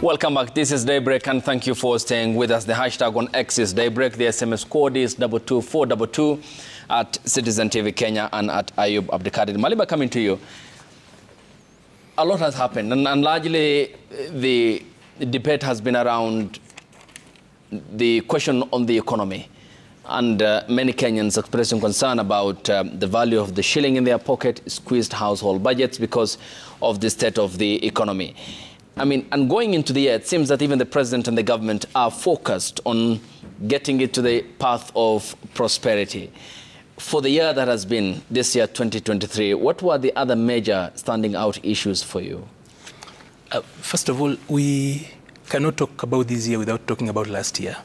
Welcome back. This is Daybreak, and thank you for staying with us. The hashtag on X is Daybreak. The SMS code is 22422 at Citizen TV Kenya and at Ayub Abdikadir. Maliba, coming to you. A lot has happened, and largely the debate has been around the question on the economy, and many Kenyans expressing concern about the value of the shilling in their pocket, squeezed household budgets because of the state of the economy. I mean, and going into the year, it seems that even the president and the government are focused on getting it to the path of prosperity. For the year that has been, this year 2023, what were the other major standing out issues for you? First of all, we cannot talk about this year without talking about last year.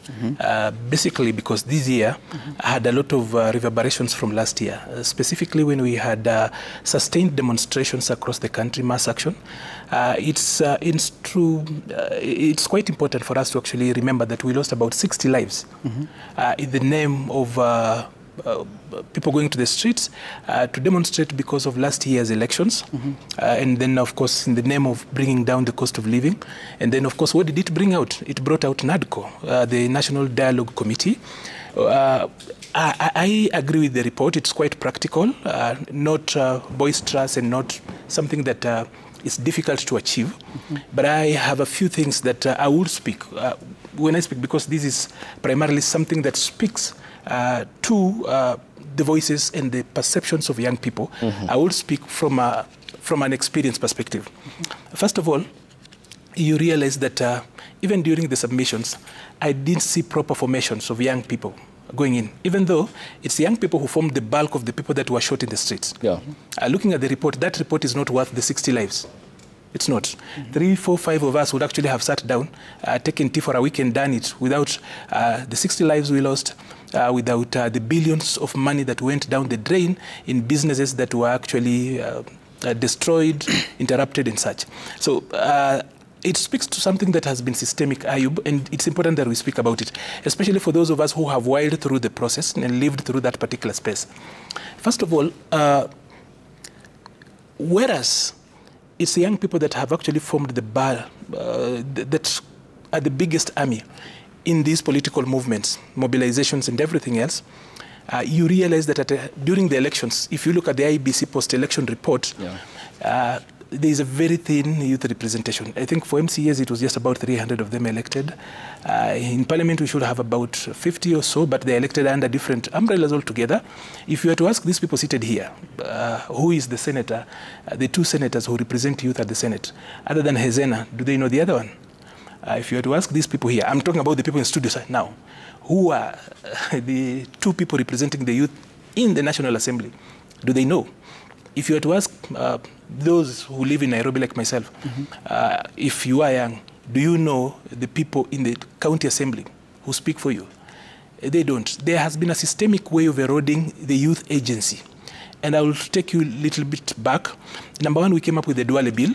Basically because this year had a lot of reverberations from last year, specifically when we had sustained demonstrations across the country, mass action. It's quite important for us to actually remember that we lost about 60 lives in the name of people going to the streets to demonstrate because of last year's elections. And then, of course, in the name of bringing down the cost of living. And then, of course, what did it bring out? It brought out NADCO, the National Dialogue Committee. I agree with the report. It's quite practical, not boisterous and not something that is difficult to achieve. But I have a few things that I will speak. When I speak, because this is primarily something that speaks to the voices and the perceptions of young people. I will speak from an experience perspective. First of all, you realize that even during the submissions, I didn't see proper formations of young people going in, even though it's young people who formed the bulk of the people that were shot in the streets. Looking at the report, that report is not worth the 60 lives. It's not. 3, 4, 5 of us would actually have sat down, taken tea for a week and done it without the 60 lives we lost, without the billions of money that went down the drain in businesses that were actually destroyed, interrupted and such. So it speaks to something that has been systemic, Ayub, and it's important that we speak about it, especially for those of us who have wiled through the process and lived through that particular space. First of all, whereas it's the young people that have actually formed the bar that are the biggest army in these political movements, mobilizations and everything else, you realize that during the elections, if you look at the IBC post-election report, there is a very thin youth representation. I think for MCAs, it was just about 300 of them elected. In Parliament, we should have about 50 or so, but they're elected under different umbrellas altogether. If you were to ask these people seated here, who is the senator, the 2 senators who represent youth at the Senate, other than Hezena, do they know the other one? If you were to ask these people here, I'm talking about the people in studios now, who are the 2 people representing the youth in the National Assembly, do they know? If you were to ask those who live in Nairobi like myself, if you are young, do you know the people in the county assembly who speak for you? They don't. There has been a systemic way of eroding the youth agency. And I will take you a little bit back. Number one, we came up with the Duale Bill,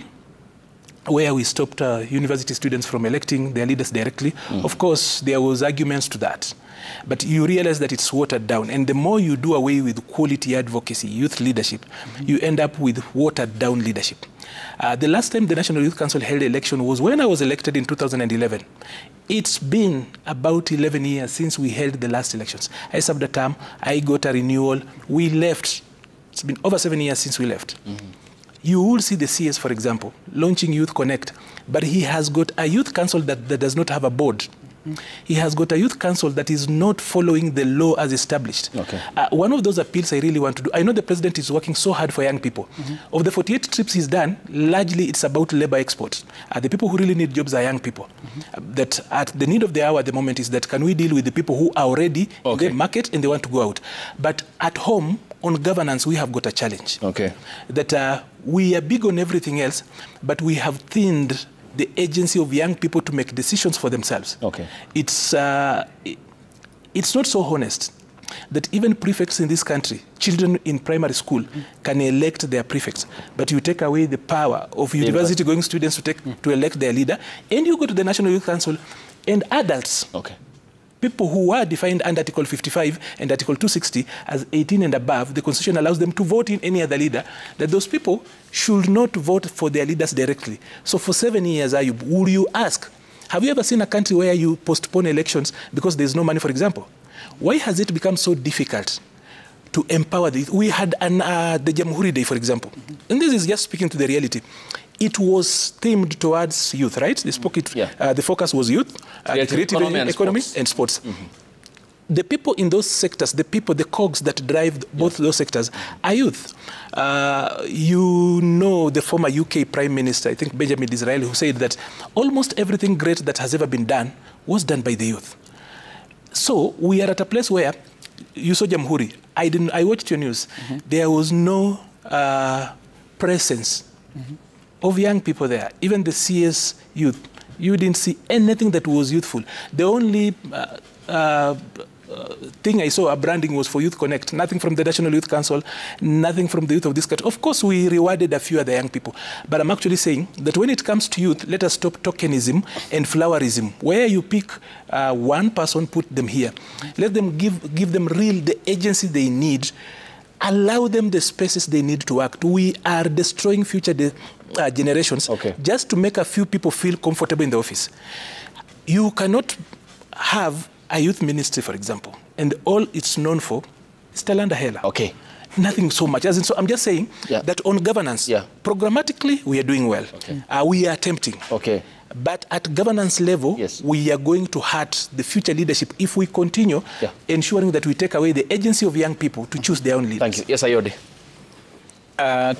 where we stopped university students from electing their leaders directly. Of course, there was arguments to that. But you realize that it's watered down. And the more you do away with quality advocacy, youth leadership, you end up with watered down leadership. The last time the National Youth Council held election was when I was elected in 2011. It's been about 11 years since we held the last elections. I served a term, I got a renewal, we left. It's been over 7 years since we left. You will see the CS, for example, launching Youth Connect, but he has got a youth council that does not have a board. He has got a youth council that is not following the law as established. One of those appeals I really want to do, I know the president is working so hard for young people. Of the 48 trips he's done, largely it's about labor exports. The people who really need jobs are young people. That at the need of the hour at the moment is that can we deal with the people who are already in the market and they want to go out. But at home, on governance, we have got a challenge. That we are big on everything else, but we have thinned the agency of young people to make decisions for themselves. It's not so honest that even prefects in this country, children in primary school, can elect their prefects. But you take away the power of university-going students to elect their leader, and you go to the National Youth Council, and adults people who are defined under Article 55 and Article 260 as 18 and above, the Constitution allows them to vote in any other leader, that those people should not vote for their leaders directly. So for 7 years, Ayub, would you ask, have you ever seen a country where you postpone elections because there's no money, for example? Why has it become so difficult to empower the youth? We had the Jamhuri Day, for example. And this is just speaking to the reality. It was themed towards youth, right? They spoke it, the focus was youth, creative economy and sports. The people in those sectors, the cogs that drive both those sectors are youth. You know the former UK Prime Minister, I think Benjamin Disraeli, who said that almost everything great that has ever been done was done by the youth. So we are at a place where you saw Jamhuri. I watched your news. There was no presence of young people there. Even the CS youth, you didn't see anything that was youthful. The only thing I saw, a branding, was for Youth Connect. Nothing from the National Youth Council, nothing from the youth of this country. Of course, we rewarded a few of the young people. But I'm actually saying that when it comes to youth, let us stop tokenism and flowerism, where you pick one person, put them here. Let them give them the agency they need. Allow them the spaces they need to act. We are destroying future generations just to make a few people feel comfortable in the office. You cannot have a youth ministry, for example, and all it's known for is Talanda Hela. Nothing so much. So I'm just saying that on governance, programmatically, we are doing well. We are attempting. But at governance level, we are going to hurt the future leadership if we continue ensuring that we take away the agency of young people to choose their own leaders. Thank you. Yes, Ayode.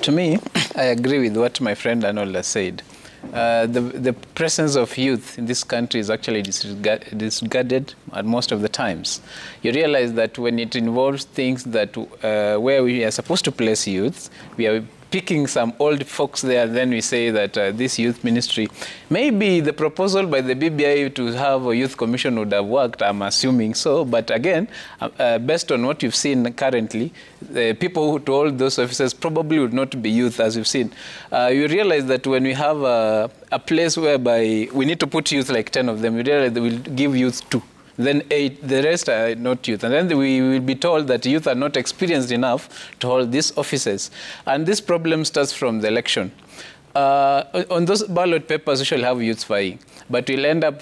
To me, I agree with what my friend Arnold has said. The presence of youth in this country is actually disregarded at most of the times. You realize that when it involves things that where we are supposed to place youth, we are picking some old folks there, then we say that this youth ministry, maybe the proposal by the BBI to have a youth commission would have worked, I'm assuming so, but again, based on what you've seen currently, the people who told those officers probably would not be youth, as you've seen. You realize that when we have a place whereby we need to put youth, like 10 of them, you realize that we'll give youth 2. Then 8, the rest are not youth. And then we will be told that youth are not experienced enough to hold these offices. And this problem starts from the election. On those ballot papers, we shall have youth vying. But we'll end up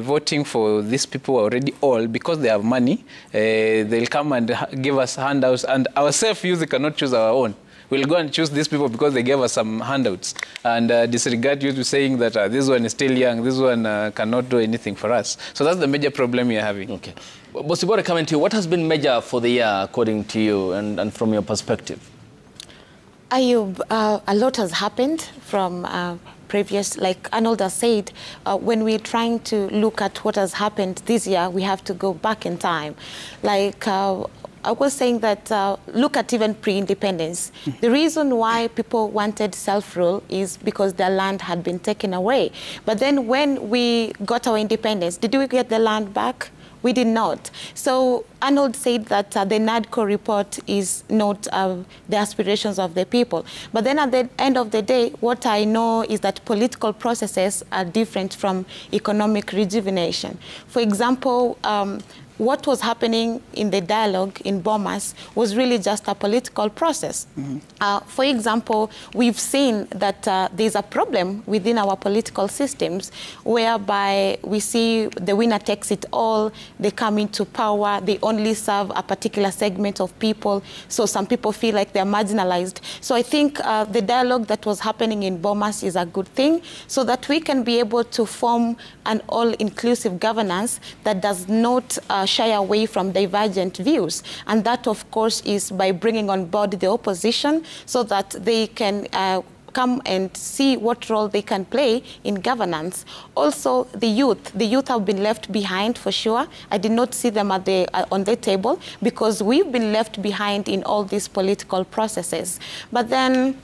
voting for these people already old because they have money. They'll come and give us handouts. And ourselves, youth, cannot choose our own. We'll go and choose these people because they gave us some handouts and disregard you to saying that this one is still young, this one cannot do anything for us. So that's the major problem you're having. Okay. Bosibora, coming to you, what has been major for the year according to you and from your perspective? Ayub, a lot has happened from previous, like Arnold has said, when we're trying to look at what has happened this year, we have to go back in time. Like, I was saying that look at even pre-independence. The reason why people wanted self-rule is because their land had been taken away. But then when we got our independence, did we get the land back? We did not. So Arnold said that the NADCO report is not the aspirations of the people. But then at the end of the day, what I know is that political processes are different from economic rejuvenation. For example, what was happening in the dialogue in Bomas was really just a political process. For example, we've seen that there's a problem within our political systems whereby we see the winner takes it all, they come into power, they only serve a particular segment of people, so some people feel like they're marginalized. So I think the dialogue that was happening in Bomas is a good thing, so that we can be able to form an all-inclusive governance that does not shy away from divergent views. And that, of course, is by bringing on board the opposition so that they can come and see what role they can play in governance. Also, the youth have been left behind for sure. I did not see them at on the table because we've been left behind in all these political processes. But then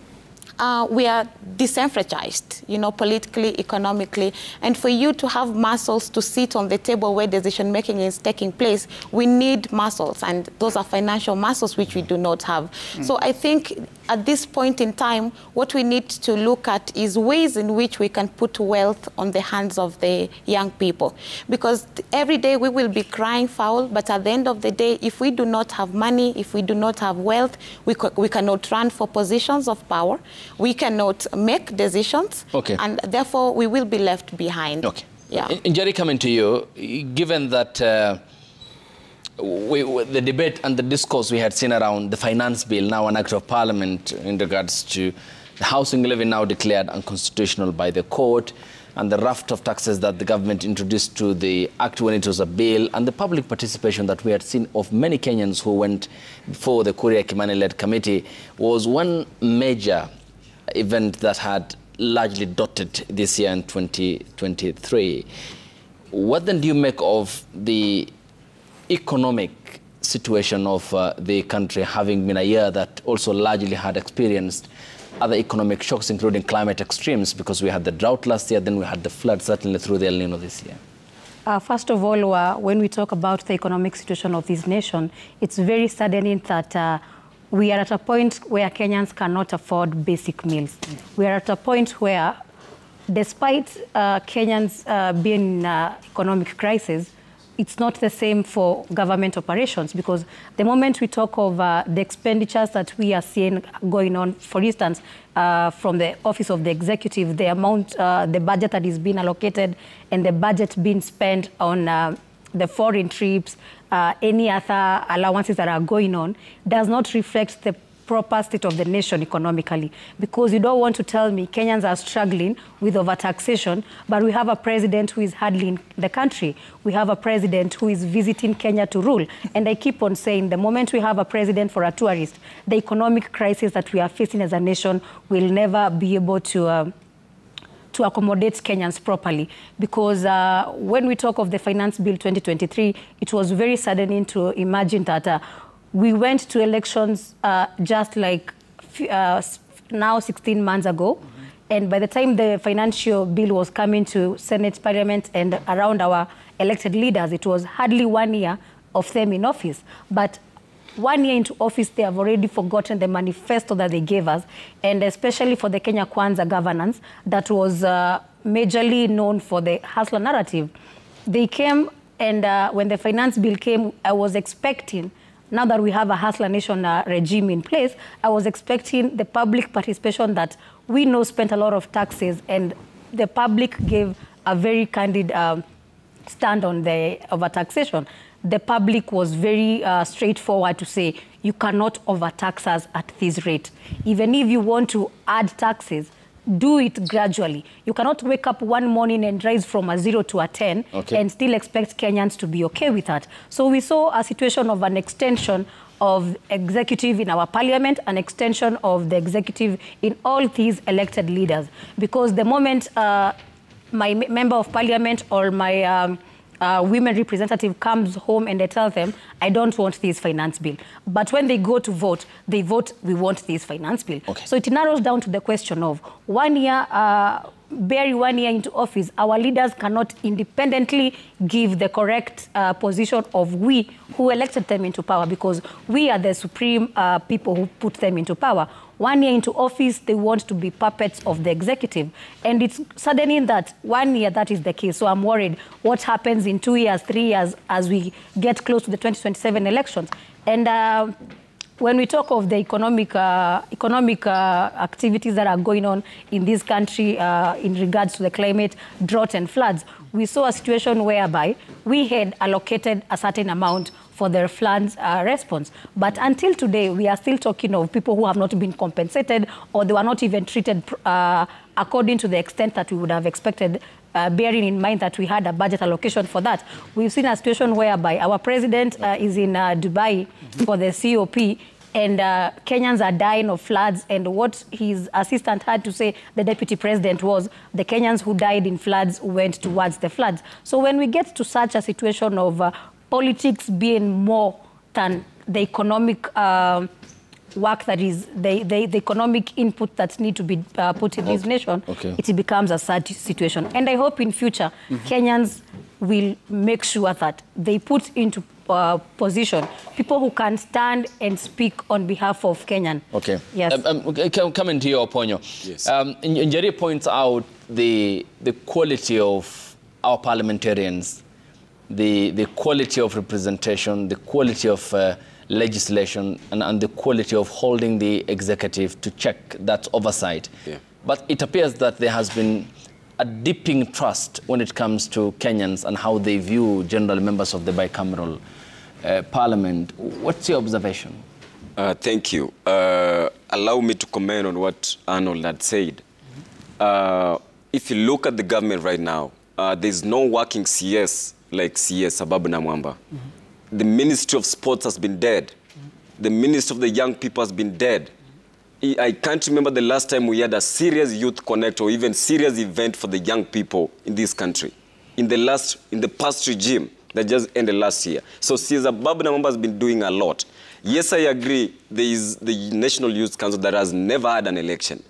we are disenfranchised, you know, politically, economically. And for you to have muscles to sit on the table where decision-making is taking place, we need muscles, and those are financial muscles which we do not have. So I think at this point in time, what we need to look at is ways in which we can put wealth on the hands of the young people. Because every day we will be crying foul, but at the end of the day, if we do not have money, if we do not have wealth, we cannot run for positions of power. We cannot make decisions, and therefore we will be left behind. Yeah. Njeri, coming to you, given that the debate and the discourse we had seen around the finance bill, now an act of parliament in regards to the housing levy now declared unconstitutional by the court, and the raft of taxes that the government introduced to the act when it was a bill, and the public participation that we had seen of many Kenyans who went before the Kuria Kimani-led committee, was one major event that had largely dotted this year in 2023. What then do you make of the economic situation of the country, having been a year that also largely had experienced other economic shocks, including climate extremes, because we had the drought last year, then we had the flood certainly through the El Nino this year? First of all, when we talk about the economic situation of this nation, it's very saddening that we are at a point where Kenyans cannot afford basic meals. We are at a point where, despite Kenyans being in economic crisis, it's not the same for government operations, because the moment we talk of the expenditures that we are seeing going on, for instance, from the Office of the Executive, the amount, the budget that is being allocated and the budget being spent on the foreign trips, any other allowances that are going on, does not reflect the proper state of the nation economically. Because you don't want to tell me Kenyans are struggling with overtaxation, but we have a president who is handling the country. We have a president who is visiting Kenya to rule. And I keep on saying, the moment we have a president for a tourist, the economic crisis that we are facing as a nation will never be able to accommodate Kenyans properly. Because when we talk of the Finance Bill 2023, it was very saddening to imagine that we went to elections just like now 16 months ago. And by the time the financial bill was coming to Senate, Parliament, and around our elected leaders, it was hardly 1 year of them in office. But 1 year into office, they have already forgotten the manifesto that they gave us, and especially for the Kenya Kwanza governance that was majorly known for the hustler narrative. They came, and when the finance bill came, I was expecting, now that we have a hustler nation regime in place, I was expecting the public participation that we know spent a lot of taxes, and the public gave a very candid stand on the overtaxation. The public was very straightforward to say, you cannot overtax us at this rate. Even if you want to add taxes, do it gradually. You cannot wake up one morning and rise from a 0 to a 10 and still expect Kenyans to be okay with that. So we saw a situation of an extension of executive in our parliament, an extension of the executive in all these elected leaders. Because the moment my member of parliament or my women representative comes home and they tell them, I don't want this finance bill. But when they go to vote, they vote, we want this finance bill. So it narrows down to the question of 1 year, barely 1 year into office, our leaders cannot independently give the correct position of we who elected them into power, because we are the supreme people who put them into power. 1 year into office, they want to be puppets of the executive. And it's saddening that 1 year that is the case. So I'm worried what happens in 2 years, 3 years, as we get close to the 2027 elections. And when we talk of the economic activities that are going on in this country in regards to the climate, drought and floods, we saw a situation whereby we had allocated a certain amount for their floods response. But until today, we are still talking of people who have not been compensated, or they were not even treated according to the extent that we would have expected, bearing in mind that we had a budget allocation for that. We've seen a situation whereby our president is in Dubai for the COP, and Kenyans are dying of floods, and what his assistant had to say, the deputy president, was the Kenyans who died in floods went towards the floods. So when we get to such a situation of politics being more than the economic work that is the economic input that need to be put in this nation, it becomes a sad situation. And I hope in future, Kenyans will make sure that they put into position people who can stand and speak on behalf of Kenyan. Okay. Yes. Coming to your point. Yes. Njeri points out the quality of our parliamentarians, the quality of representation, the quality of legislation, and the quality of holding the executive to check that oversight. Yeah. But it appears that there has been a deepening trust when it comes to Kenyans and how they view general members of the bicameral parliament. What's your observation? Thank you. Allow me to comment on what Arnold had said. If you look at the government right now, there's no working CS like CS Sababu Namwamba. The Ministry of Sports has been dead. The Ministry of the Young People has been dead. I can't remember the last time we had a serious youth connect or even serious event for the young people in this country. In the past regime that just ended last year. So Caesar Babu Namwamba has been doing a lot. Yes, I agree. There is the National Youth Council that has never had an election.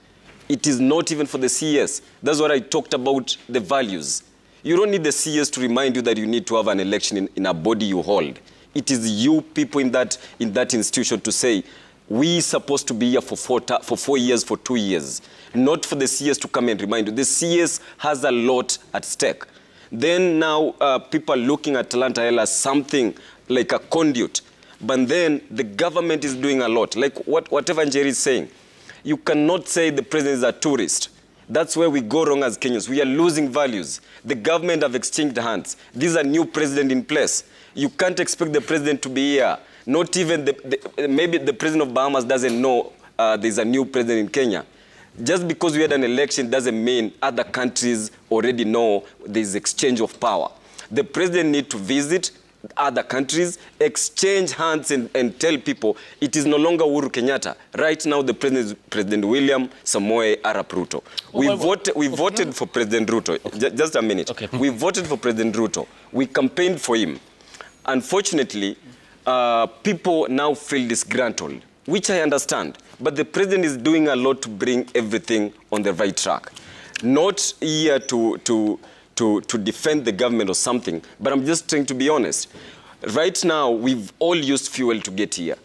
It is not even for the CS. That's what I talked about, the values. You don't need the CS to remind you that you need to have an election in a body you hold. It is you people in that institution to say, we supposed to be here for 4 years, for 2 years. Not for the CS to come and remind you. The CS has a lot at stake. Then now people are looking at Talanta L as something like a conduit. But then the government is doing a lot. Like whatever Njeri is saying. You cannot say the president is a tourist. That's where we go wrong as Kenyans. We are losing values. The government have exchanged hands. This is a new president in place. You can't expect the president to be here. Not even, maybe the president of Bahamas doesn't know there's a new president in Kenya. Just because we had an election doesn't mean other countries already know there's exchange of power. The president needs to visit other countries, exchange hands and tell people it is no longer Uhuru Kenyatta. Right now the president is President William Samoei Arap Ruto. We voted for President Ruto. Okay. Just a minute. Okay. We voted for President Ruto. We campaigned for him. Unfortunately, people now feel disgruntled, which I understand. But the president is doing a lot to bring everything on the right track. Not here to defend the government or something, but I'm just trying to be honest. Right now, we've all used fuel to get here.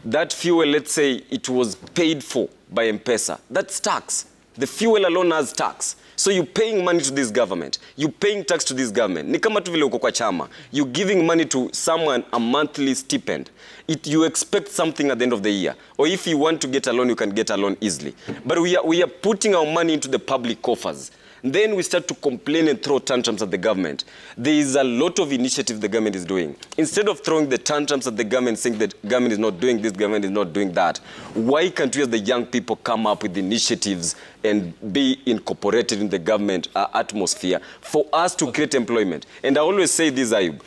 That fuel, let's say it was paid for by M-Pesa. That's tax. The fuel alone has tax. So you're paying money to this government. You're paying tax to this government. Ni kama tu vile uko kwa chama. You're giving money to someone, a monthly stipend. You expect something at the end of the year. Or if you want to get a loan, you can get a loan easily. But we are putting our money into the public coffers. Then we start to complain and throw tantrums at the government. There is a lot of initiative the government is doing. Instead of throwing the tantrums at the government, saying that government is not doing this, government is not doing that, why can't we as the young people come up with initiatives and be incorporated in the government atmosphere for us to create employment? And I always say this, Ayub,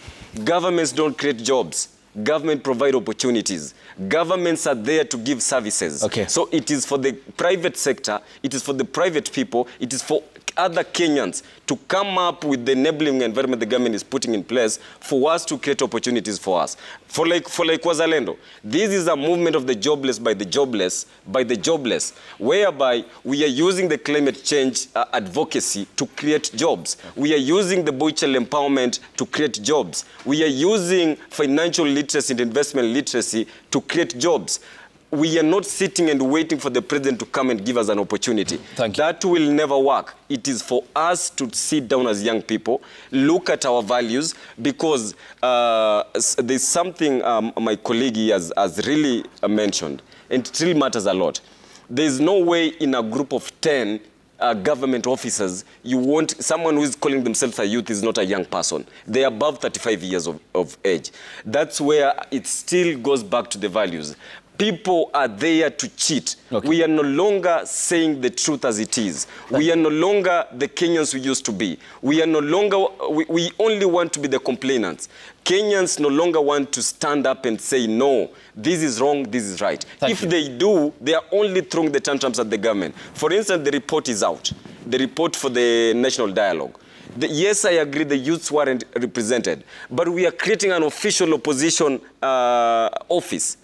governments don't create jobs. Government provide opportunities. Governments are there to give services. Okay. So it is for the private sector, it is for the private people, it is for other Kenyans to come up with the enabling environment the government is putting in place for us to create opportunities for us. For like Wazalendo, this is a movement of the jobless by the jobless, whereby we are using the climate change advocacy to create jobs. We are using the boy child empowerment to create jobs. We are using financial literacy and investment literacy to create jobs. We are not sitting and waiting for the president to come and give us an opportunity. Thank you. That will never work. It is for us to sit down as young people, look at our values, because there's something my colleague has really mentioned, and it really matters a lot. There's no way in a group of 10 government officers, you want someone who is calling themselves a youth is not a young person. They're above 35 years of age. That's where it still goes back to the values. People are there to cheat. Okay. We are no longer saying the truth as it is. We are no longer the Kenyans we used to be. We are no longer, we only want to be the complainants. Kenyans no longer want to stand up and say, no, this is wrong, this is right. If they do, they are only throwing the tantrums at the government. For instance, the report is out. The report for the national dialogue. Yes, I agree the youths weren't represented. But we are creating an official opposition office.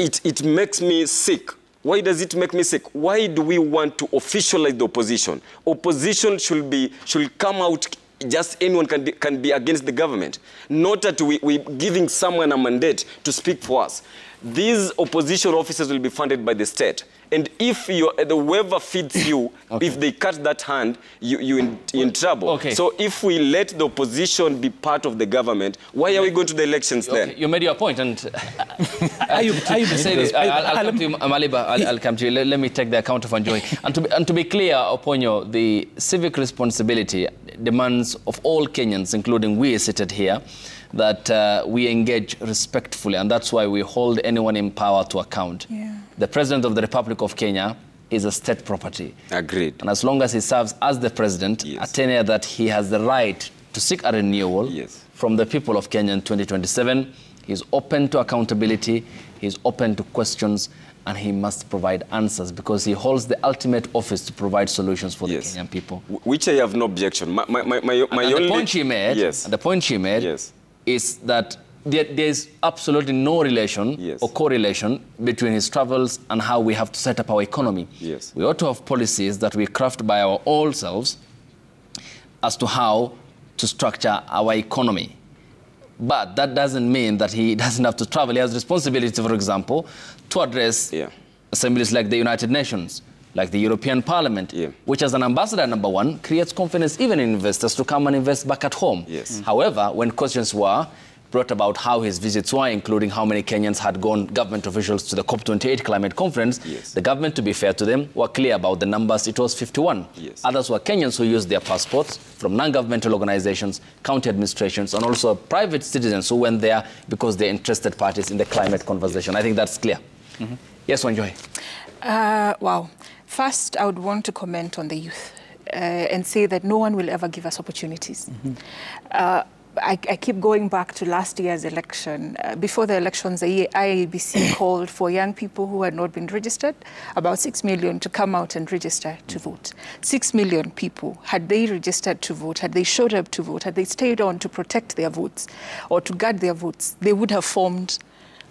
it makes me sick. Why does it make me sick? Why do we want to officialize the opposition? Opposition should come out, just anyone can be against the government. Not that we're giving someone a mandate to speak for us. These opposition officers will be funded by the state. And if whoever feeds you, if they cut that hand, you're in trouble. Okay. So if we let the opposition be part of the government, why are we going to the elections then? You made your point, and I'll come to you, Maliba. I'll come to you. Let me take the account of Joy. And to be clear, Oponyo, the civic responsibility demands of all Kenyans, including we seated here, that we engage respectfully, and that's why we hold anyone in power to account. Yeah. The President of the Republic of Kenya is a state property. Agreed. And as long as he serves as the President, a tenure that he has the right to seek a renewal from the people of Kenya in 2027, he's open to accountability, he's open to questions, and he must provide answers because he holds the ultimate office to provide solutions for the Kenyan people. Which I have no objection. The point she made, the point she made is that there is absolutely no relation or correlation between his travels and how we have to set up our economy. Yes. We ought to have policies that we craft by our own selves as to how to structure our economy. But that doesn't mean that he doesn't have to travel. He has responsibility, for example, to address assemblies like the United Nations, like the European Parliament, which as an ambassador, number one, creates confidence even in investors to come and invest back at home. Yes. However, when questions were brought about how his visits were, including how many Kenyans had gone, government officials, to the COP28 climate conference, the government, to be fair to them, were clear about the numbers. It was 51. Others were Kenyans who used their passports from non-governmental organizations, county administrations, and also private citizens who went there because they're interested parties in the climate conversation. I think that's clear. Yes, Wanjoy. Wow. First, I would want to comment on the youth and say that no one will ever give us opportunities. I keep going back to last year's election. Before the elections, the IEBC called for young people who had not been registered, about 6 million, to come out and register to vote. 6 million people, had they registered to vote, had they showed up to vote, had they stayed on to protect their votes or to guard their votes, they would have formed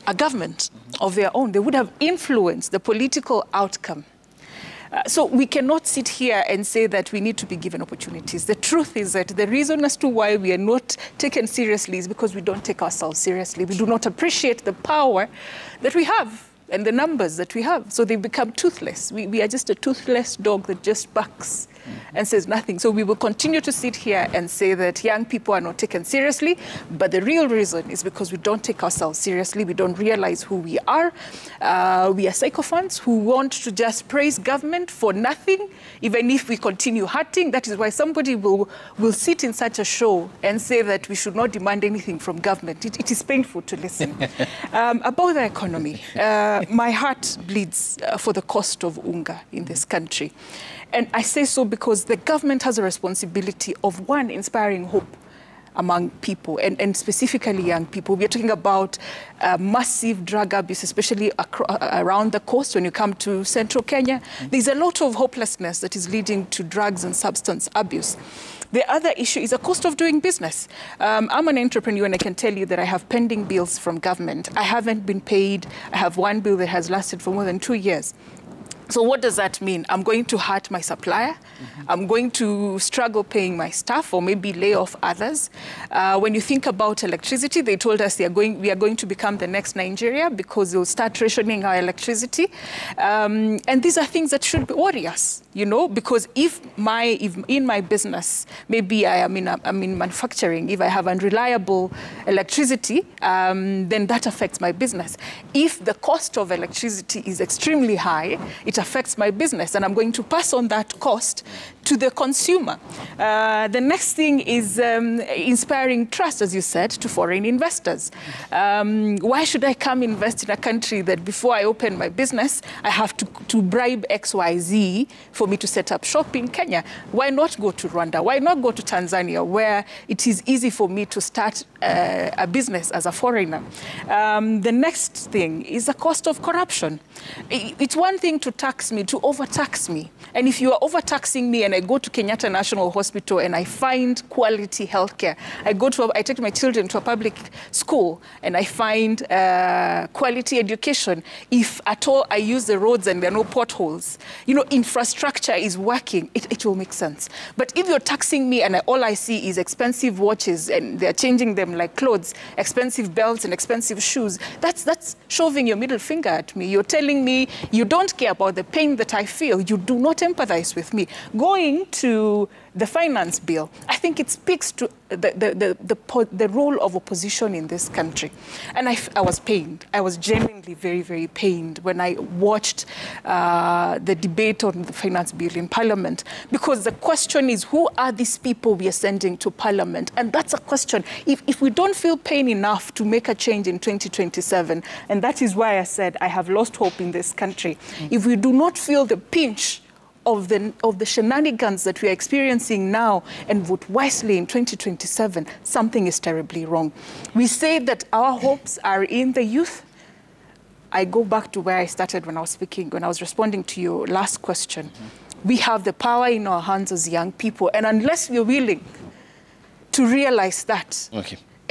a government of their own. They would have influenced the political outcome. So we cannot sit here and say that we need to be given opportunities. The truth is that the reason as to why we are not taken seriously is because we don't take ourselves seriously. We do not appreciate the power that we have and the numbers that we have. So they become toothless. We are just a toothless dog that just barks and says nothing. So we will continue to sit here and say that young people are not taken seriously, but the real reason is because we don't take ourselves seriously. We don't realize who we are. We are sycophants who want to just praise government for nothing, even if we continue hurting. That is why somebody will sit in such a show and say that we should not demand anything from government. It is painful to listen. About the economy, my heart bleeds for the cost of unga in this country. And I say so because the government has a responsibility of, one, inspiring hope among people, and specifically young people. We are talking about massive drug abuse, especially around the coast. When you come to central Kenya, there's a lot of hopelessness that is leading to drugs and substance abuse. The other issue is the cost of doing business. I'm an entrepreneur, and I can tell you that I have pending bills from government. I haven't been paid. I have one bill that has lasted for more than 2 years. So what does that mean? I'm going to hurt my supplier. I'm going to struggle paying my staff, or maybe lay off others. When you think about electricity, they told us we are going to become the next Nigeria because they'll start rationing our electricity. And these are things that should worry us, you know, because if in my business, maybe I'm in manufacturing, if I have unreliable electricity, then that affects my business. If the cost of electricity is extremely high, it affects my business, and I'm going to pass on that cost to the consumer. The next thing is inspiring trust, as you said, to foreign investors. Why should I come invest in a country that before I open my business, I have to bribe XYZ for me to set up shop in Kenya. Why not go to Rwanda? Why not go to Tanzania, where it is easy for me to start a business as a foreigner? The next thing is the cost of corruption. It's one thing to tax me, to overtax me. And if you are overtaxing me and I go to Kenyatta National Hospital and I find quality healthcare, I take my children to a public school and I find quality education. If at all I use the roads and there are no potholes, you know, infrastructure is working, it will make sense. But if you're taxing me and all I see is expensive watches and they're changing them like clothes, expensive belts and expensive shoes, that's shoving your middle finger at me. You're telling me you don't care about the pain that I feel. You do not empathize with me. Going to the finance bill, I think it speaks to the role of opposition in this country. And I was pained. I was genuinely very, very pained when I watched the debate on the finance bill in Parliament, because the question is, who are these people we are sending to Parliament? And that's a question. If we don't feel pain enough to make a change in 2027, and that is why I said I have lost hope in this country, if we do not feel the pinch of the shenanigans that we are experiencing now and vote wisely in 2027, something is terribly wrong. We say that our hopes are in the youth. I go back to where I started when I was responding to your last question. We have the power in our hands as young people, and unless we're willing to realize that,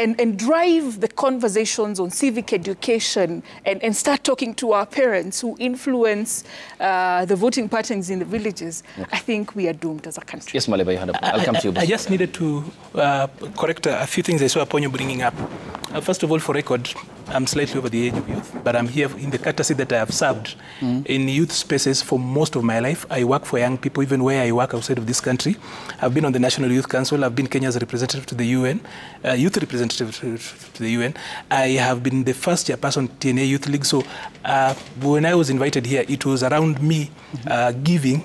and drive the conversations on civic education and start talking to our parents who influence the voting patterns in the villages, I think we are doomed as a country. Yes, Maleba, you had I'll come to you. I just needed to correct a few things I saw upon you bringing up. First of all, for record, I'm slightly over the age of youth, but I'm here in the courtesy that I have served in youth spaces for most of my life. I work for young people, even where I work outside of this country. I've been on the National Youth Council. I've been Kenya's representative to the UN, youth representative to the UN. I have been the first chairperson TNA Youth League. So when I was invited here, it was around me giving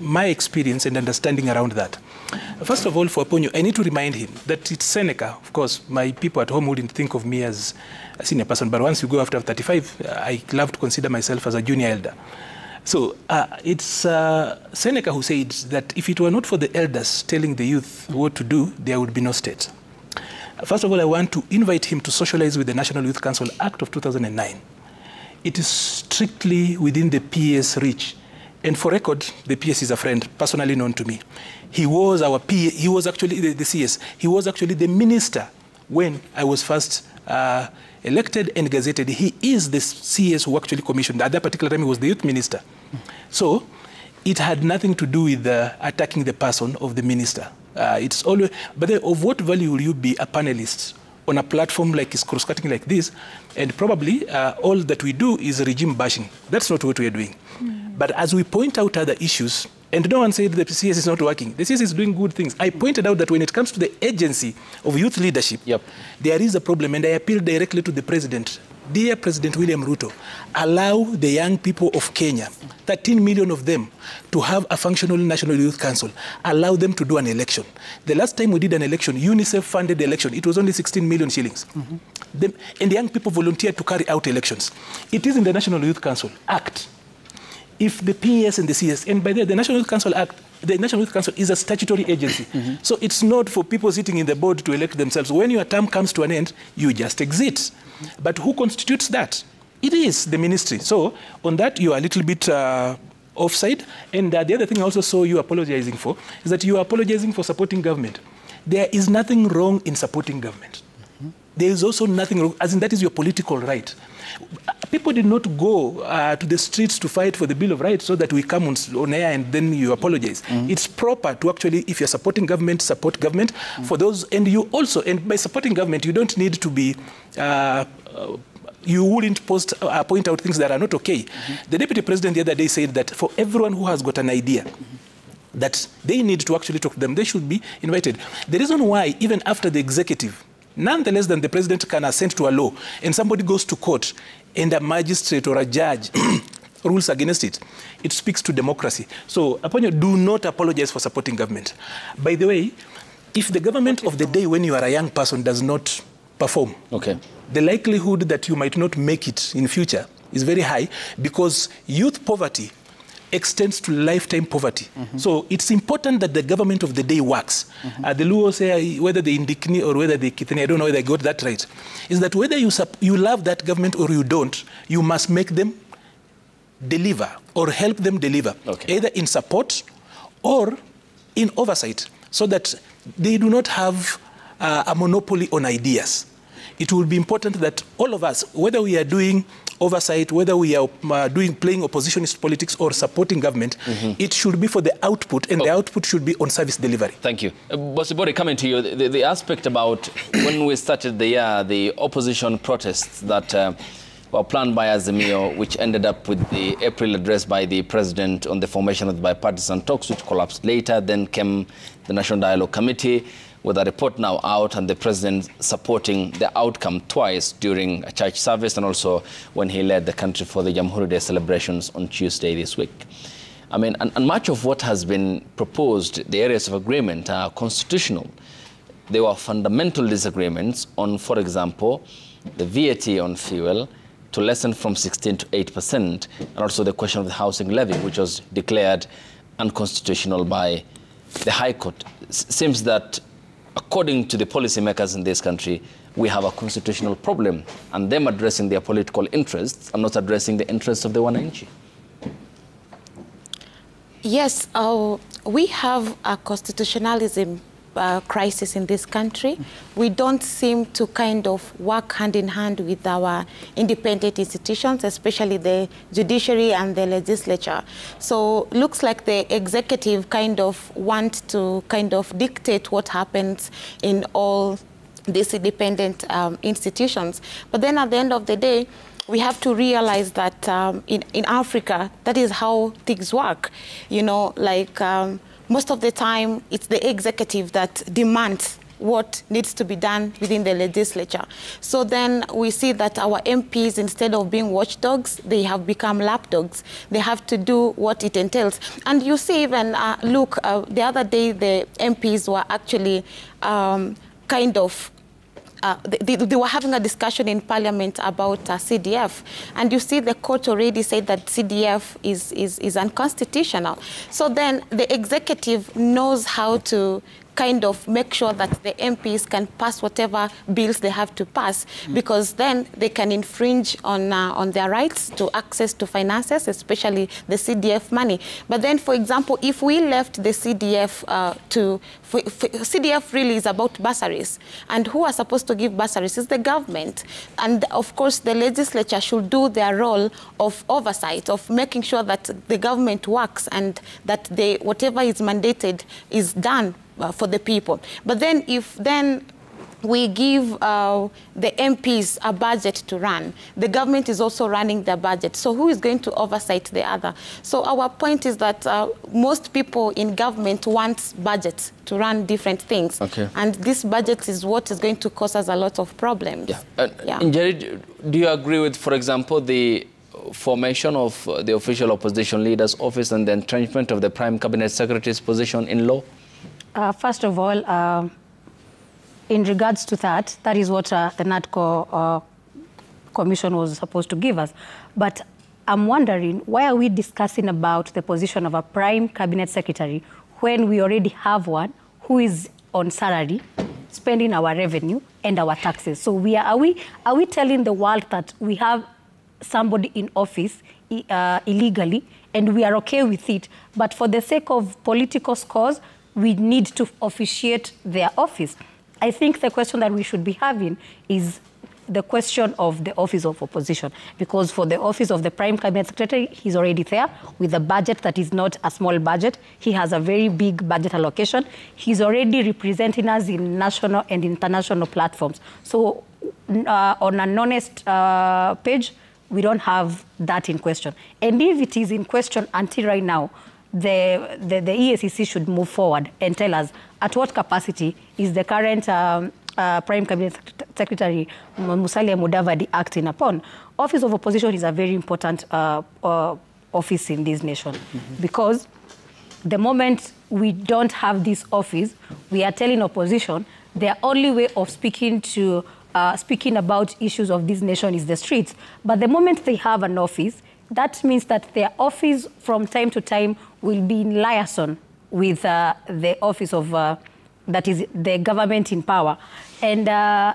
my experience and understanding around that. First of all, for Aponyo, I need to remind him that it's Seneca. Of course, my people at home wouldn't think of me as a senior person, but once you go after 35, I love to consider myself as a junior elder. So it's Seneca who said that if it were not for the elders telling the youth what to do, there would be no state. First of all, I want to invite him to socialize with the National Youth Council Act of 2009. It is strictly within the PS reach. And for record, the PS is a friend, personally known to me. He was our PA, he was actually the CS. He was actually the minister when I was first elected and gazetted. He is the CS who actually commissioned. At that particular time, he was the youth minister. So it had nothing to do with attacking the person of the minister. It's always, but of what value will you be a panelist on a platform like is cross-cutting like this, and probably all that we do is regime bashing. That's not what we are doing. But as we point out other issues, and no one said the CS is not working. The CS is doing good things. I pointed out that when it comes to the agency of youth leadership, there is a problem, and I appeal directly to the president. Dear President William Ruto, allow the young people of Kenya, 13 million of them, to have a functional National Youth Council. Allow them to do an election. The last time we did an election, UNICEF funded the election. It was only 16 million shillings. And the young people volunteered to carry out elections. It is in the National Youth Council Act. If the PS and the CS, and by the National Youth Council Act, the National Youth Council is a statutory agency. So it's not for people sitting in the board to elect themselves. When your term comes to an end, you just exit. But who constitutes that? It is the ministry. So on that, you are a little bit offside. And the other thing I also saw you apologizing for is that you are apologizing for supporting government. There is nothing wrong in supporting government. There is also nothing wrong, as in that is your political right. People did not go to the streets to fight for the Bill of Rights so that we come on air and then you apologize. It's proper to actually, if you're supporting government, support government. For those, and you also, and by supporting government, you don't need to be, you wouldn't point out things that are not okay. The Deputy President the other day said that for everyone who has got an idea, that they need to actually talk to them, they should be invited. The reason why, even after the executive, nonetheless, then the president can assent to a law, and somebody goes to court, and a magistrate or a judge rules against it. It speaks to democracy. So, Aponyo, do not apologize for supporting government. By the way, if the government of the day when you are a young person does not perform, the likelihood that you might not make it in future is very high, because youth poverty extends to lifetime poverty. So it's important that the government of the day works. The Luo say, whether they Indikini or whether they Kitini, I don't know whether I got that right, is that whether you love that government or you don't, you must make them deliver or help them deliver, either in support or in oversight, so that they do not have a monopoly on ideas. It will be important that all of us, whether we are doing oversight, whether we are playing oppositionist politics or supporting government, it should be for the output, and the output should be on service delivery. Thank you. Bosibori, coming to you, the aspect about when we started the year, the opposition protests that were planned by Azimio, which ended up with the April address by the president on the formation of the bipartisan talks, which collapsed later. Then came the National Dialogue Committee, with a report now out, and the president supporting the outcome twice during a church service and also when he led the country for the Jamhuri Day celebrations on Tuesday this week. I mean, and much of what has been proposed, the areas of agreement, are constitutional. There were fundamental disagreements on, for example, the VAT on fuel to lessen from 16 to 8%, and also the question of the housing levy, which was declared unconstitutional by the High Court. Seems that, according to the policymakers in this country, we have a constitutional problem, and them addressing their political interests and not addressing the interests of the wananchi. Yes, we have a constitutionalism crisis in this country. We don't seem to kind of work hand in hand with our independent institutions, especially the judiciary and the legislature. So looks like the executive kind of want to kind of dictate what happens in all these independent institutions. But then at the end of the day, we have to realize that in Africa, that is how things work. You know, like most of the time, it's the executive that demands what needs to be done within the legislature. So then we see that our MPs, instead of being watchdogs, they have become lapdogs. They have to do what it entails. And you see even, look, the other day the MPs were actually kind of they were having a discussion in Parliament about CDF, and you see the court already said that CDF is unconstitutional. So then the executive knows how to kind of make sure that the MPs can pass whatever bills they have to pass, because then they can infringe on their rights to access to finances, especially the CDF money. But then, for example, if we left the CDF CDF really is about bursaries, and who are supposed to give bursaries is the government. And of course, the legislature should do their role of oversight, of making sure that the government works and that whatever is mandated is done for the people. But then if we give the MPs a budget to run, the government is also running their budget. So who is going to oversight the other? So our point is that most people in government want budgets to run different things. Okay. And this budget is what is going to cause us a lot of problems. Yeah. Njeri, do you agree with, for example, the formation of the official opposition leader's office and the entrenchment of the Prime Cabinet Secretary's position in law? First of all, in regards to that is what the NADCO Commission was supposed to give us. But I'm wondering, why are we discussing about the position of a Prime Cabinet Secretary when we already have one who is on salary, spending our revenue and our taxes? So are we telling the world that we have somebody in office illegally and we are okay with it, but for the sake of political scores, we need to officiate their office? I think the question that we should be having is the question of the office of opposition, because for the office of the Prime Cabinet Secretary, he's already there with a budget that is not a small budget. He has a very big budget allocation. He's already representing us in national and international platforms. So on an honest page, we don't have that in question. And if it is in question until right now, the EACC should move forward and tell us at what capacity is the current Prime Cabinet Secretary Musalia Mudavadi acting upon. Office of Opposition is a very important office in this nation, because the moment we don't have this office, we are telling opposition their only way of speaking about issues of this nation is the streets. But the moment they have an office, that means that their office from time to time will be in liaison with the office of, that is the government in power. And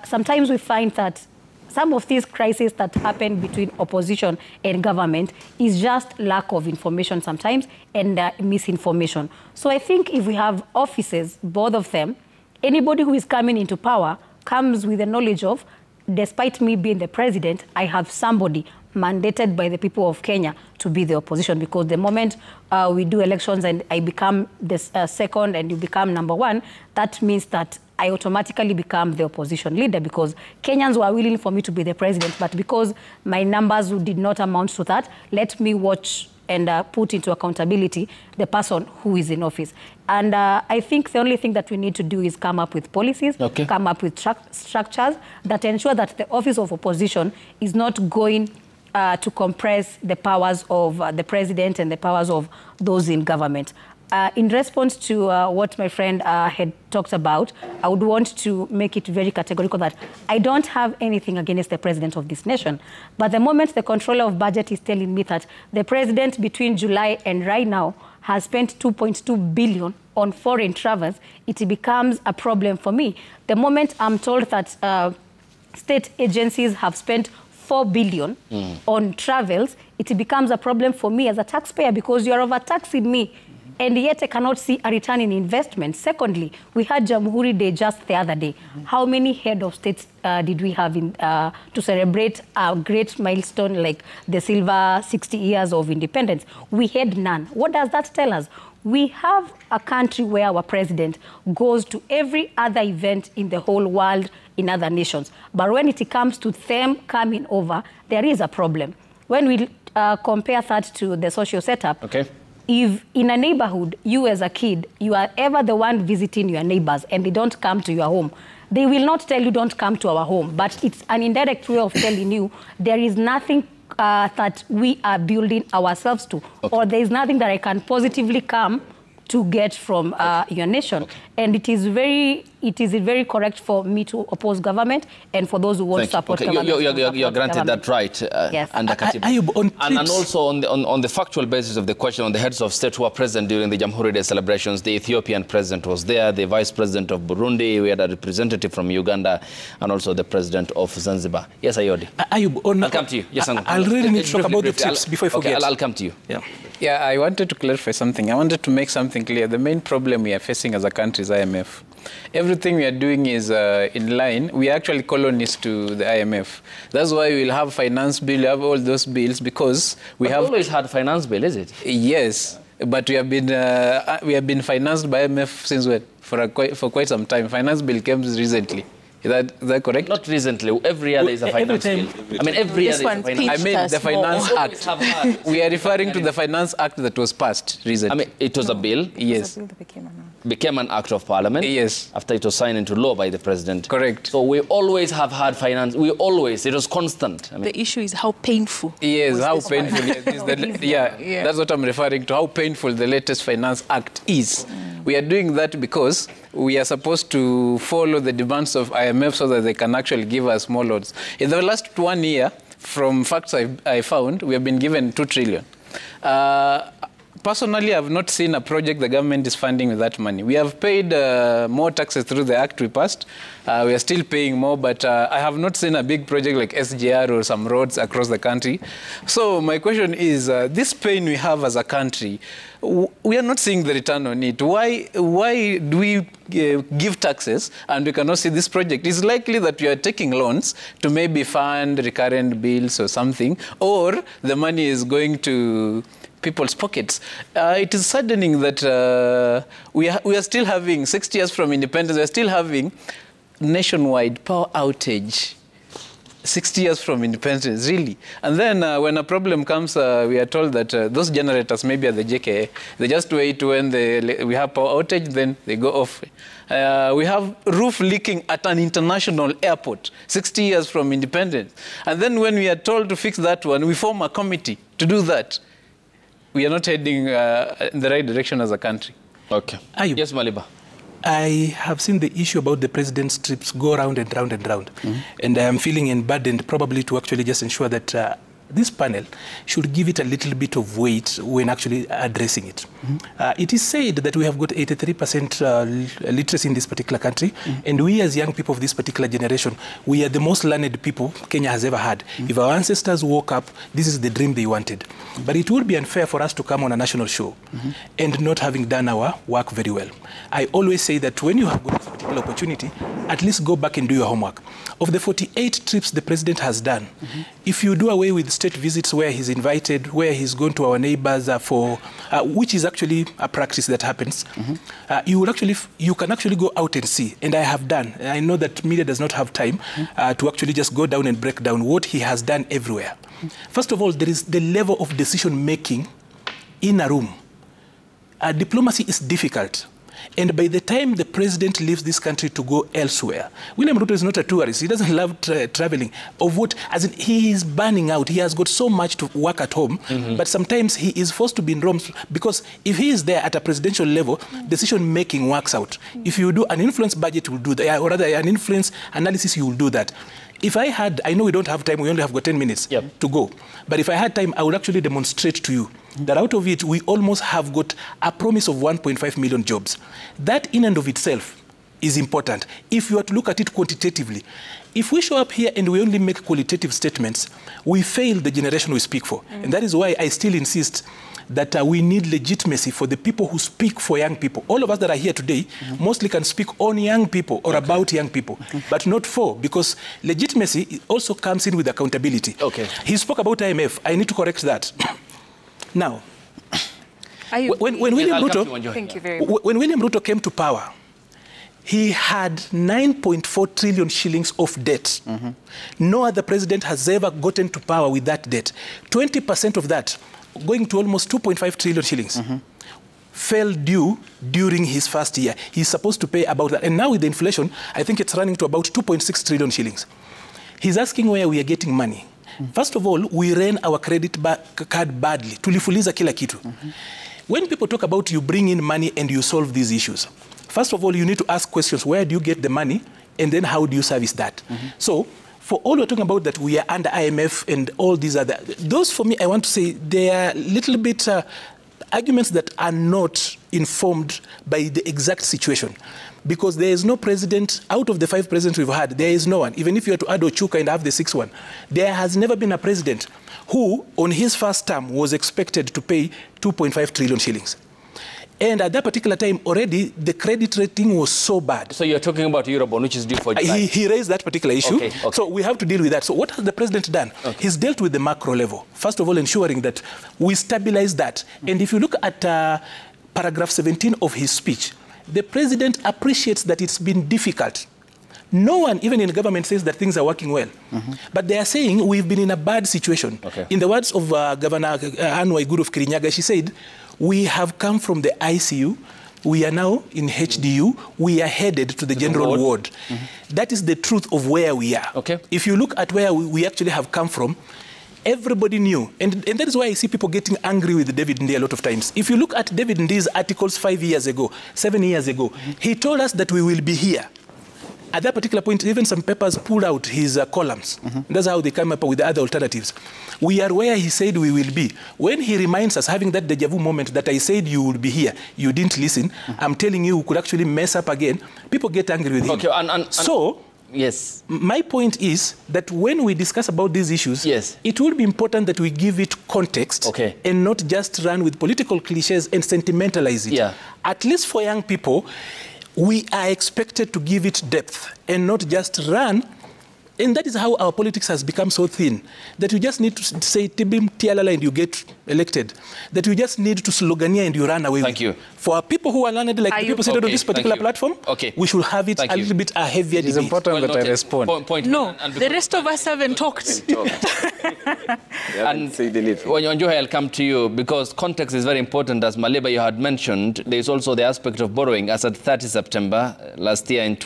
sometimes we find that some of these crises that happen between opposition and government is just lack of information sometimes and misinformation. So I think if we have offices, both of them, anybody who is coming into power comes with the knowledge of, despite me being the president, I have somebody mandated by the people of Kenya to be the opposition, because the moment we do elections and I become the second and you become number one, that means that I automatically become the opposition leader, because Kenyans were willing for me to be the president, but because my numbers did not amount to that, let me watch and put into accountability the person who is in office. And I think the only thing that we need to do is come up with policies, come up with structures that ensure that the office of opposition is not going to compress the powers of the president and the powers of those in government. In response to what my friend had talked about, I would want to make it very categorical that I don't have anything against the president of this nation. But the moment the controller of budget is telling me that the president between July and right now has spent 2.2 billion on foreign travels, it becomes a problem for me. The moment I'm told that state agencies have spent 4 billion on travels, it becomes a problem for me as a taxpayer, because you're overtaxing me. And yet I cannot see a return in investment. Secondly, we had Jamhuri Day just the other day. How many head of states did we have to celebrate a great milestone like the silver 60 years of independence? We had none. What does that tell us? We have a country where our president goes to every other event in the whole world in other nations. But when it comes to them coming over, there is a problem. When we compare that to the social setup, if in a neighborhood, you as a kid, you are ever the one visiting your neighbors and they don't come to your home, they will not tell you don't come to our home, but it's an indirect way of telling you there is nothing that we are building ourselves to, or there is nothing that I can positively come to get from your nation. And it is very correct for me to oppose government and for those who want to support government. You're granted that right under Katiba. And also on the factual basis of the question, on the heads of state who were present during the Jamhuri Day celebrations, the Ethiopian president was there, the vice president of Burundi, we had a representative from Uganda, and also the president of Zanzibar. Yes, Ayodi. I'll come to you. Yes, I'll really need to talk about the trips before I forget. Okay, I'll come to you. Yeah, I wanted to clarify something. I wanted to make something clear. The main problem we are facing as a country is IMF. Everything we are doing is in line. We are actually colonies to the IMF. That's why we'll have finance bill, we have all those bills, because we have always had finance bill, is it? Yes, but we have been financed by IMF since when? For quite some time. Finance bill came recently. Is that correct? Not recently. Every year there is a finance bill. I mean, every year there is a finance bill. I mean, the Finance Act. We are referring to the Finance Act that was passed recently. I mean, it was a bill. Yes. Became an act of parliament. Yes. After it was signed into law by the president. Correct. So we always have had finance. It was constant. I mean, the issue is how painful. Yes, how painful. That's what I'm referring to, how painful the latest Finance Act is. We are doing that because we are supposed to follow the demands of IMF so that they can actually give us more loans. In the last 1 year, from facts I found, we have been given 2 trillion. Personally, I have not seen a project the government is funding with that money. We have paid more taxes through the act we passed. We are still paying more, but I have not seen a big project like SGR or some roads across the country. So my question is, this pain we have as a country, we are not seeing the return on it. Why do we give taxes and we cannot see this project? It's likely that we are taking loans to maybe fund recurrent bills or something, or the money is going to people's pockets. It is saddening that we are still having, 60 years from independence, we are still having nationwide power outage. 60 years from independence, really. And then when a problem comes, we are told that those generators maybe at the JKA, they just wait when we have power outage, then they go off. We have roof leaking at an international airport, 60 years from independence. And then when we are told to fix that one, we form a committee to do that. We are not heading in the right direction as a country. Okay. Yes, Maliba. I have seen the issue about the president's trips go round and round and round. And I am feeling emburdened probably to actually just ensure that this panel should give it a little bit of weight when actually addressing it. It is said that we have got 83% literacy in this particular country, and we as young people of this particular generation, we are the most learned people Kenya has ever had. If our ancestors woke up, this is the dream they wanted. But it would be unfair for us to come on a national show and not having done our work very well. I always say that when you have got this particular opportunity, at least go back and do your homework. Of the 48 trips the president has done, if you do away with state visits where he's invited, where he's gone to our neighbors which is actually a practice that happens, you can actually go out and see. And I have done. I know that media does not have time to actually just go down and break down what he has done everywhere. First of all, there is the level of decision-making in a room. Diplomacy is difficult. And by the time the president leaves this country to go elsewhere, William Ruto is not a tourist. He doesn't love traveling. As in, he is burning out. He has got so much to work at home, but sometimes he is forced to be in Rome because if he is there at a presidential level, decision-making works out. If you do an influence budget, you will do that, or rather an influence analysis, you will do that. If I had, I know we don't have time, we only have got 10 minutes to go, but if I had time, I would actually demonstrate to you that out of it, we almost have got a promise of 1.5 million jobs. That in and of itself is important. If you were to look at it quantitatively, if we show up here and we only make qualitative statements, we fail the generation we speak for. And that is why I still insist that we need legitimacy for the people who speak for young people. All of us that are here today mostly can speak on young people or about young people, but not for, because legitimacy also comes in with accountability. He spoke about IMF. I need to correct that. Now, when William Ruto came to power, he had 9.4 trillion shillings of debt. No other president has ever gotten to power with that debt. 20% of that, going to almost 2.5 trillion shillings, fell due during his first year. He's supposed to pay about that. And now with the inflation, I think it's running to about 2.6 trillion shillings. He's asking where we are getting money. First of all, we ran our credit card badly. Tulifuliza kila kitu. When people talk about you bring in money and you solve these issues, first of all, you need to ask questions. Where do you get the money? And then how do you service that? So for all we're talking about that we are under IMF and all these other, those for me, I want to say they are little bit arguments that are not informed by the exact situation. Because there is no president, out of the 5 presidents we've had, there is no one. Even if you were to add Ochuka and have the 6th one, there has never been a president who, on his first term, was expected to pay 2.5 trillion shillings. And at that particular time, already, the credit rating was so bad. So you're talking about Eurobond, which is due for July. He raised that particular issue. So we have to deal with that. So what has the president done? He's dealt with the macro level. First of all, ensuring that we stabilize that. And if you look at paragraph 17 of his speech, the president appreciates that it's been difficult. No one, even in government, says that things are working well. But they are saying we've been in a bad situation. In the words of Governor Anne Waiguru of Kirinyaga, she said, we have come from the ICU, we are now in HDU, we are headed to the general ward. That is the truth of where we are. If you look at where we actually have come from, everybody knew. And that is why I see people getting angry with David Ndii a lot of times. If you look at David Ndii's articles 5 years ago, 7 years ago, he told us that we will be here. At that particular point, even some papers pulled out his columns. That's how they came up with the other alternatives. We are where he said we will be. When he reminds us, having that deja vu moment that I said you will be here, you didn't listen, I'm telling you, we could actually mess up again, people get angry with him. So, yes, my point is that when we discuss about these issues, it will be important that we give it context and not just run with political cliches and sentimentalize it. At least for young people, we are expected to give it depth and not just run. And that is how our politics has become so thin, that you just need to say tibim tialala and you get elected. That you just need to slogania and you run away. Thank you. For people who are learned, like the people seated on this particular platform, we should have it a little bit a heavier debate. It's important that I respond. No, the rest of us haven't talked. And Wanjoha, I'll come to you because context is very important. As Maleba, you had mentioned, there is also the aspect of borrowing. As at 30 September last year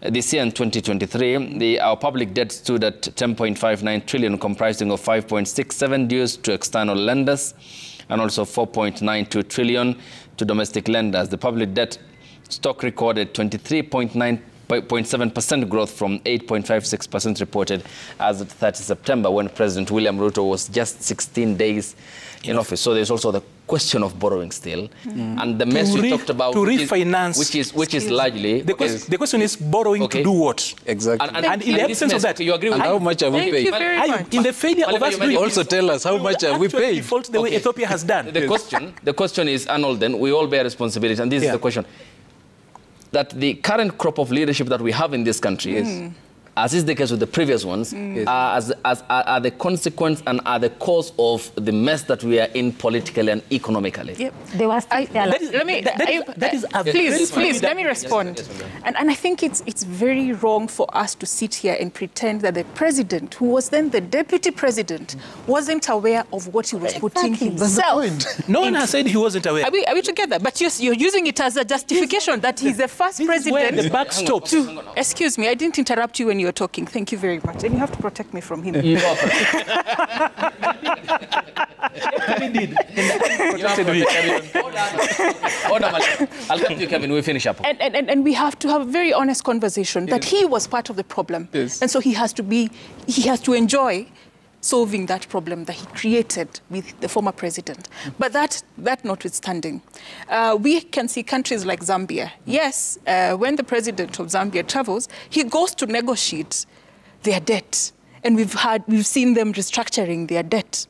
this year in 2023, our public debt stood at 10.59 trillion, comprising of 5.67 dues to external lenders and also 4.92 trillion to domestic lenders. The public debt stock recorded 23.9 0.7% growth from 8.56% reported as of 30 September when President William Ruto was just 16 days in office. So there's also the question of borrowing still. And the mess we talked about, to refinance, which is largely... The question is borrowing to do what? Exactly. And in the absence of that, you agree with how much have we paid? Thank you very much. In the failure of us doing Also tell us how much have we paid? Default the way Ethiopia has done. The question is, Arnold, then we all bear responsibility, and this is the question, that the current crop of leadership that we have in this country is, as is the case with the previous ones, are the consequence and are the cause of the mess that we are in politically and economically. Yep. They were still Please, let me respond. And I think it's very wrong for us to sit here and pretend that the president, who was then the deputy president, wasn't aware of what he was putting himself. No one has said he wasn't aware. Are we together? But you're using it as a justification that he's the first president. The buck stops. Excuse me, I didn't interrupt you when you were talking. Thank you very much. And you have to protect me from him. You are I'll come to you, Kevin. We finish up. And we have to have a very honest conversation that he was part of the problem. Yes. And so he has to enjoy solving that problem that he created with the former president. But that notwithstanding, we can see countries like Zambia. Yes, when the president of Zambia travels, he goes to negotiate their debt. And we've seen them restructuring their debt.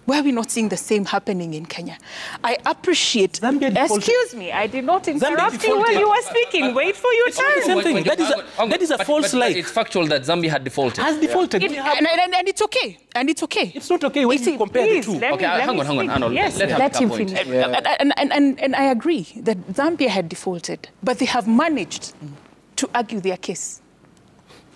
Why are we not seeing the same happening in Kenya? I appreciate... Excuse me, I did not interrupt you when you were speaking. Wait for your turn. Same thing. That is a false lie. It's factual that Zambia had defaulted. Has defaulted. And it's okay. And it's okay. It's not okay when you compare the two. Okay, hang on, Arnold. Yes. Let him finish. And I agree that Zambia had defaulted, but they have managed to argue their case.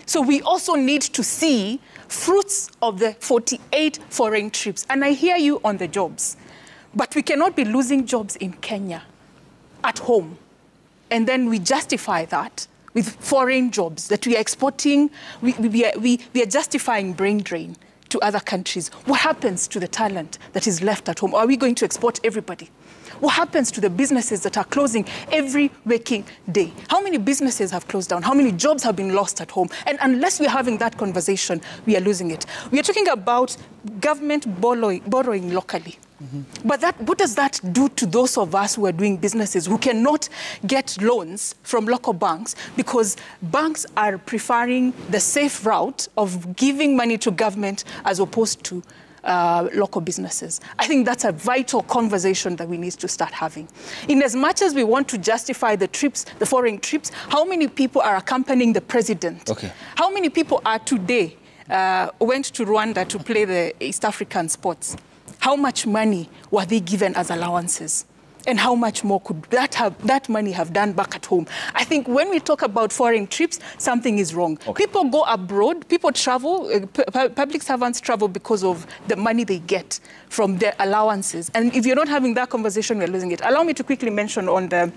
So we also need to see fruits of the 48 foreign trips. And I hear you on the jobs. But we cannot be losing jobs in Kenya at home. And then we justify that with foreign jobs that we are exporting. We are justifying brain drain to other countries. What happens to the talent that is left at home? Are we going to export everybody? What happens to the businesses that are closing every waking day? How many businesses have closed down? How many jobs have been lost at home? And unless we're having that conversation, we are losing it. We are talking about government borrowing locally. But what does that do to those of us who are doing businesses who cannot get loans from local banks because banks are preferring the safe route of giving money to government as opposed to local businesses? I think that's a vital conversation that we need to start having. In as much as we want to justify the trips, the foreign trips, how many people are accompanying the president? Okay. How many people are today went to Rwanda to play the East African sports? How much money were they given as allowances? And how much more could that money have done back at home? I think when we talk about foreign trips, something is wrong. Okay. People go abroad, people travel, public servants travel because of the money they get from their allowances. And if you're not having that conversation, we're losing it. Allow me to quickly mention on the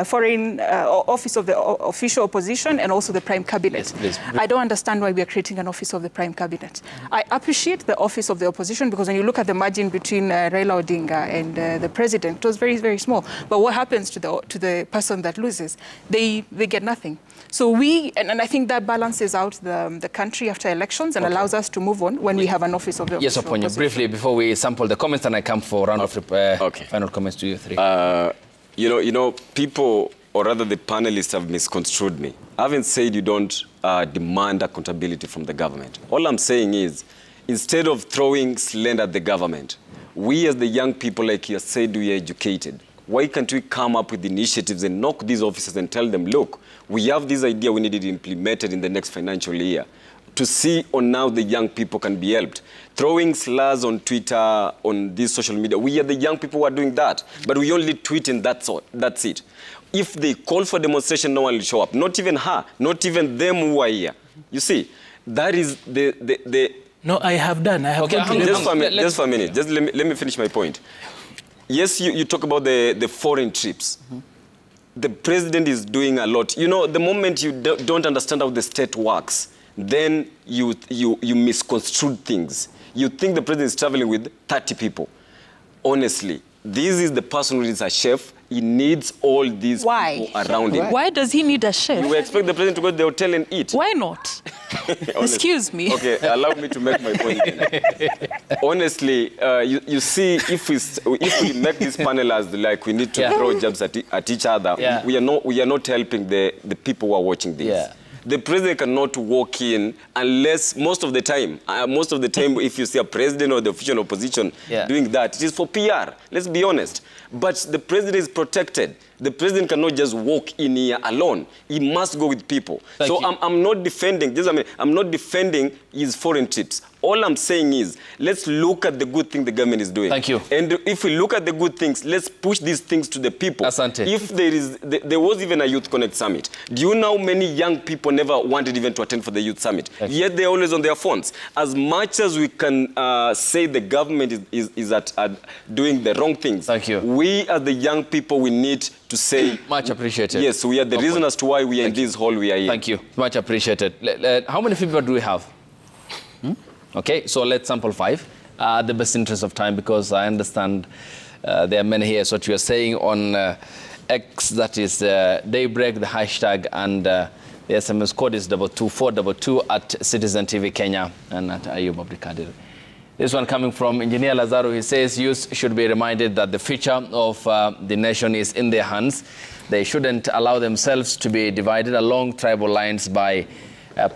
foreign office of the official opposition and also the prime cabinet. Yes, I don't understand why we are creating an office of the prime cabinet. I appreciate the office of the opposition because when you look at the margin between Raila Odinga and the president, it was very, very small. But what happens to the person that loses? They get nothing. So and I think that balances out the country after elections and allows us to move on when we have an office of the Yes, Oponyo, briefly before we sample the comments, and I come for round of final comments to you three. You know, people, or rather the panelists, have misconstrued me. I haven't said you don't demand accountability from the government. All I'm saying is, instead of throwing slander at the government, we as the young people, like you said, we are educated. Why can't we come up with initiatives and knock these officers and tell them, look, we have this idea, we need it implemented in the next financial year to see on how the young people can be helped. Throwing slurs on Twitter, on this social media, we are the young people who are doing that, but we only tweet and that's it. If they call for demonstration, no one will show up. Not even her, not even them who are here. You see, that is the No, I have done. I have okay, just for a minute. Just let me finish my point. Yes, you talk about the foreign trips. The president is doing a lot. You know, the moment you don't understand how the state works, then you misconstrue things. You think the president is traveling with 30 people. Honestly, this is the person who is a chef he needs all these Why? people around him. Why does he need a chef? You expect the president to go to the hotel and eat? Why not? Excuse me. Okay, allow me to make my point. Honestly, you see, if we make this panel as like we need to throw jabs at each other, we are not helping the people who are watching this. Yeah. The president cannot walk in unless most of the time, if you see a president or the official opposition doing that, it is for PR. Let's be honest. But the president is protected. The president cannot just walk in here alone. He must go with people. I'm not defending, I'm not defending his foreign trips. All I'm saying is, let's look at the good thing the government is doing. Thank you. And if we look at the good things, let's push these things to the people. Asante. If there was even a Youth Connect Summit, do you know many young people never wanted even to attend for the Youth Summit? Yet they're always on their phones. As much as we can say the government is at doing the wrong things, thank you. We as the young people, we need to say... Much appreciated. Yes, we are the reason as to why we are in this hall we are in. Thank you. Much appreciated. How many people do we have? Okay, so let's sample 5. The best interest of time, because I understand there are many here. So what you are saying on X, that is Daybreak, the hashtag, and the SMS code is 22422 at Citizen TV Kenya and at Ayub Abdikadir. This one coming from Engineer Lazaro. He says youth should be reminded that the future of the nation is in their hands. They shouldn't allow themselves to be divided along tribal lines by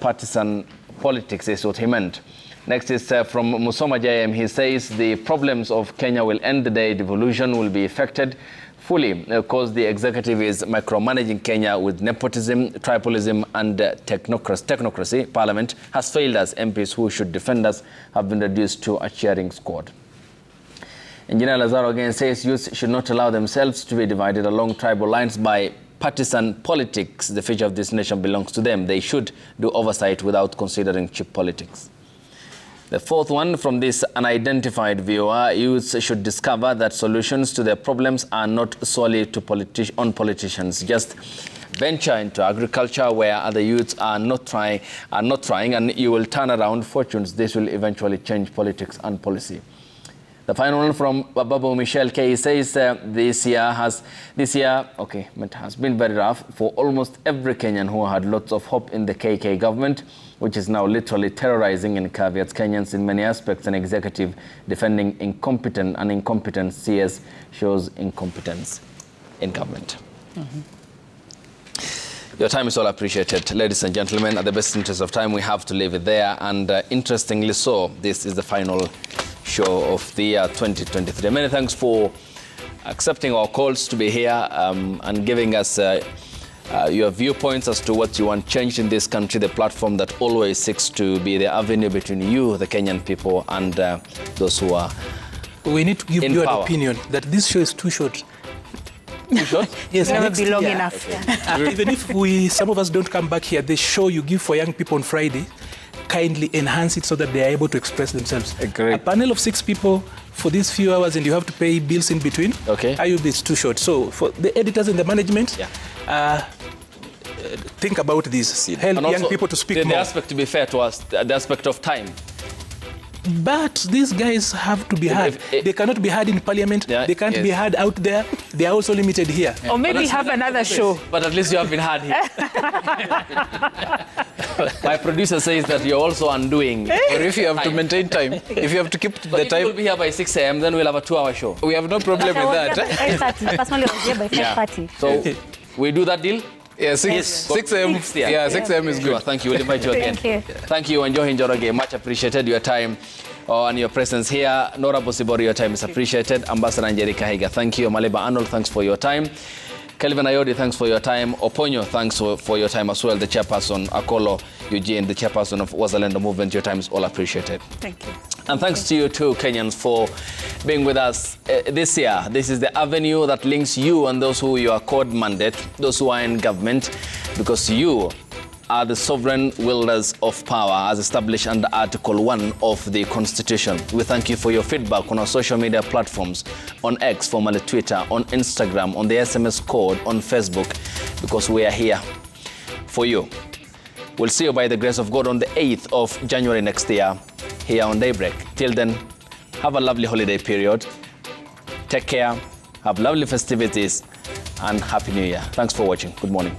partisan politics, is what he meant. Next is from Musoma JM. He says the problems of Kenya will end the day devolution will be affected fully because the executive is micromanaging Kenya with nepotism, tribalism, and technocracy. Parliament has failed us. MPs who should defend us have been reduced to a cheering squad. Engineer Lazaro again says youth should not allow themselves to be divided along tribal lines by partisan politics. The future of this nation belongs to them. They should do oversight without considering cheap politics. The fourth one from this unidentified viewer, youths should discover that solutions to their problems are not solely on politicians. Just venture into agriculture where other youths are not trying, and you will turn around fortunes. This will eventually change politics and policy. The final one from Babu Michelle K says this year has been very rough for almost every Kenyan who had lots of hope in the KK government, which is now literally terrorizing and caveats Kenyans in many aspects. An executive defending incompetent CS shows incompetence in government. Your time is all appreciated. Ladies and gentlemen, at the best interest of time, we have to leave it there. And interestingly so, this is the final show of the year 2023. Many thanks for accepting our calls to be here and giving us your viewpoints as to what you want changed in this country, the platform that always seeks to be the avenue between you, the Kenyan people, and those who are We need to give in you power. an opinion that this show is too short. Too short? Yes, Never next be long year, enough. even if some of us don't come back here, the show you give for young people on Friday, kindly enhance it so that they are able to express themselves. Agree. A panel of 6 people for these few hours, and you have to pay bills in between. Okay. Ayub, it's too short. So for the editors and the management, think about this. Help And young also, people to speak the more. aspect, to be fair to us, the aspect of time. But these guys have to be heard. They cannot be heard in parliament. Yeah, they can't be heard out there. They are also limited here. Or maybe have another show. But at least you have been heard here. My producer says that you're also undoing. Or if you have to maintain time, if you have to keep But the if we'll time, be here by 6 a.m., then we'll have a 2-hour show. we have no problem with that. 5:30. Personally, I was here by 5:30. So we do that deal? Yeah, 6 a.m. Yeah. Yeah, 6 a.m. is Sure, good. thank you. We'll invite you again. Thank you. Thank you, Njohi Njoroge. Much appreciated your time and your presence here. Nora Bosibori, your time is appreciated. Ambassador Njeri Kahiga, thank you. Maleba Arnold, thanks for your time. Kelvin Ayodi, thanks for your time. Oponyo, thanks for your time as well. The chairperson, Akolo Eugene, the chairperson of Wazalendo Movement, your time is all appreciated. Thank you. And thanks to you too, Kenyans, for being with us this year. This is the avenue that links you and those who you are called mandate, those who are in government, because you are the sovereign wielders of power as established under Article 1 of the Constitution. We thank you for your feedback on our social media platforms, on X, formerly Twitter, on Instagram, on the SMS code, on Facebook, because we are here for you. We'll see you by the grace of God on the 8th of January next year, here on Daybreak. Till then, have a lovely holiday period. Take care, have lovely festivities, and Happy New Year. Thanks for watching. Good morning.